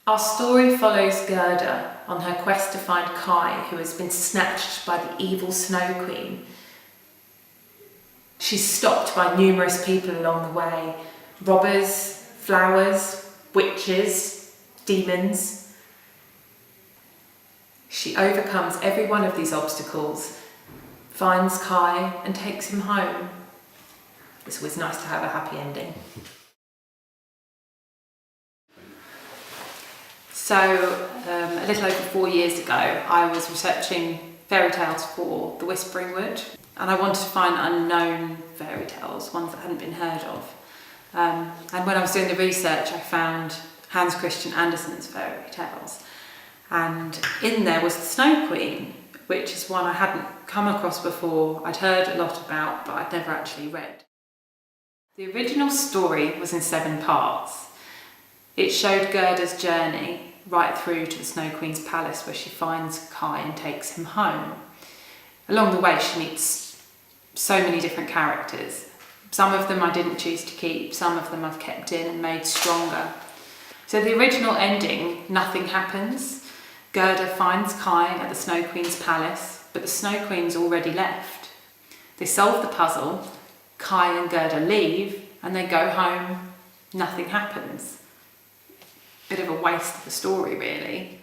Our story follows Gerda on her quest to find Kai, who has been snatched by the evil Snow Queen. She's stopped by numerous people along the way: robbers, flowers, witches, demons. She overcomes every one of these obstacles, finds Kai and takes him home. It's always nice to have a happy ending. So, a little over 4 years ago, I was researching fairy tales for The Whispering Wood, and I wanted to find unknown fairy tales, ones that hadn't been heard of. And when I was doing the research, I found Hans Christian Andersen's fairy tales, and in there was the Snow Queen, which is one I hadn't come across before. I'd heard a lot about, but I'd never actually read. The original story was in 7 parts. It showed Gerda's journey right through to the Snow Queen's palace, where she finds Kai and takes him home. Along the way, she meets so many different characters. Some of them I didn't choose to keep, some of them I've kept in and made stronger. So the original ending, nothing happens. Gerda finds Kai at the Snow Queen's palace, but the Snow Queen's already left. They solve the puzzle, Kai and Gerda leave, and they go home, nothing happens. Bit of a waste of the story, really.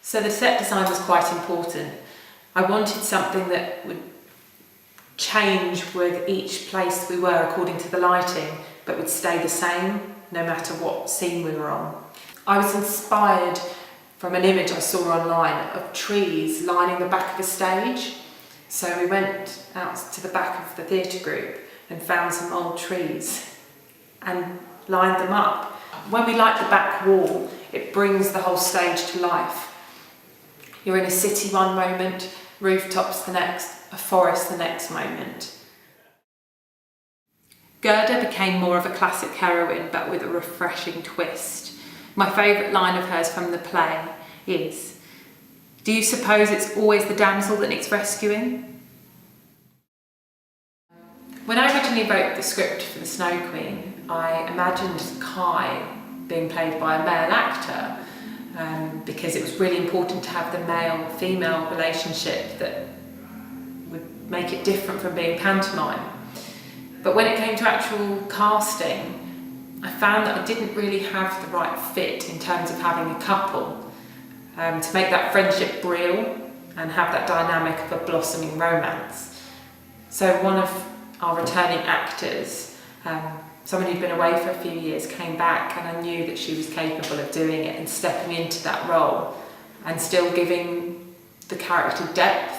So the set design was quite important. I wanted something that would change with each place we were according to the lighting, but would stay the same no matter what scene we were on. I was inspired from an image I saw online of trees lining the back of a stage. So we went out to the back of the theatre group and found some old trees and lined them up. When we light the back wall, it brings the whole stage to life. You're in a city one moment, rooftops the next, a forest the next moment. Gerda became more of a classic heroine, but with a refreshing twist. My favourite line of hers from the play is, "Do you suppose it's always the damsel that needs rescuing?" When I originally wrote the script for the Snow Queen, I imagined Kai being played by a male actor, because it was really important to have the male-female relationship that would make it different from being pantomime. But when it came to actual casting, I found that I didn't really have the right fit in terms of having a couple to make that friendship real and have that dynamic of a blossoming romance. So one of our returning actors, someone who'd been away for a few years, came back, and I knew that she was capable of doing it and stepping into that role and still giving the character depth,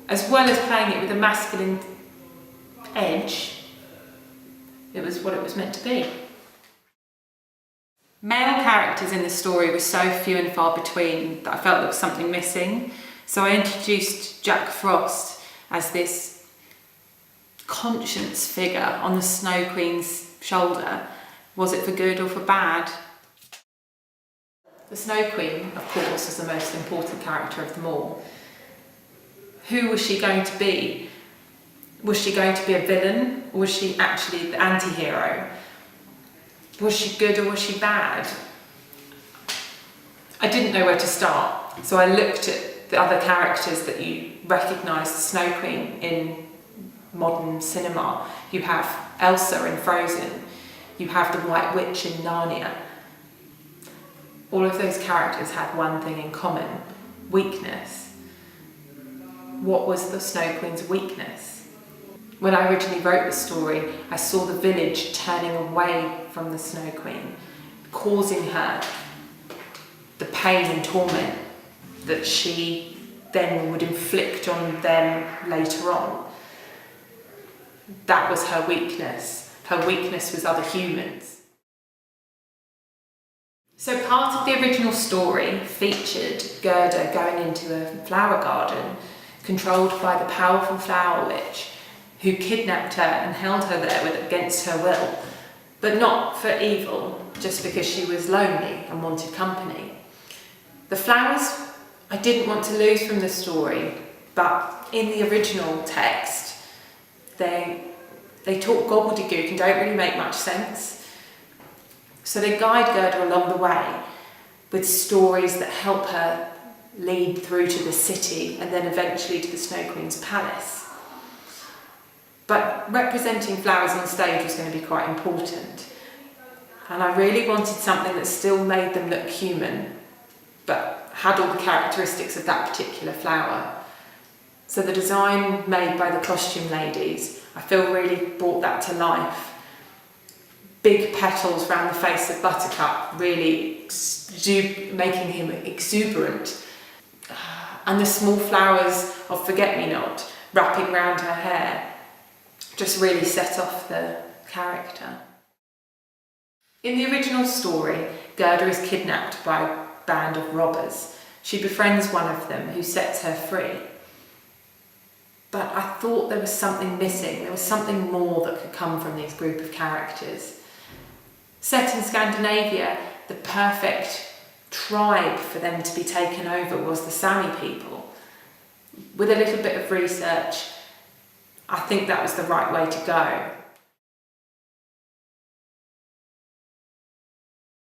as well as playing it with a masculine edge. It was what it was meant to be. Male characters in the story were so few and far between that I felt there was something missing. So I introduced Jack Frost as this conscience figure on the Snow Queen's shoulder. Was it for good or for bad? The Snow Queen, of course, is the most important character of them all. Who was she going to be? Was she going to be a villain, or was she actually the anti-hero? Was she good or was she bad? I didn't know where to start, so I looked at the other characters that you recognise the Snow Queen in modern cinema. You have Elsa in Frozen, you have the White Witch in Narnia. All of those characters had one thing in common: weakness. What was the Snow Queen's weakness? When I originally wrote the story, I saw the village turning away from the Snow Queen, causing her the pain and torment that she then would inflict on them later on. That was her weakness. Her weakness was other humans. So part of the original story featured Gerda going into a flower garden controlled by the powerful flower witch, who kidnapped her and held her there against her will, but not for evil, just because she was lonely and wanted company. The flowers I didn't want to lose from the story, but in the original text, they talk gobbledygook and don't really make much sense. So they guide Gerda along the way with stories that help her lead through to the city and then eventually to the Snow Queen's palace. But representing flowers on stage was going to be quite important. And I really wanted something that still made them look human, but had all the characteristics of that particular flower. So the design made by the costume ladies, I feel really brought that to life. Big petals around the face of Buttercup, really making him exuberant. And the small flowers of Forget-Me-Not wrapping round her hair just really set off the character. In the original story, Gerda is kidnapped by a band of robbers. She befriends one of them who sets her free. But I thought there was something missing. There was something more that could come from these group of characters. Set in Scandinavia, the perfect tribe for them to be taken over was the Sami people. With a little bit of research, I think that was the right way to go.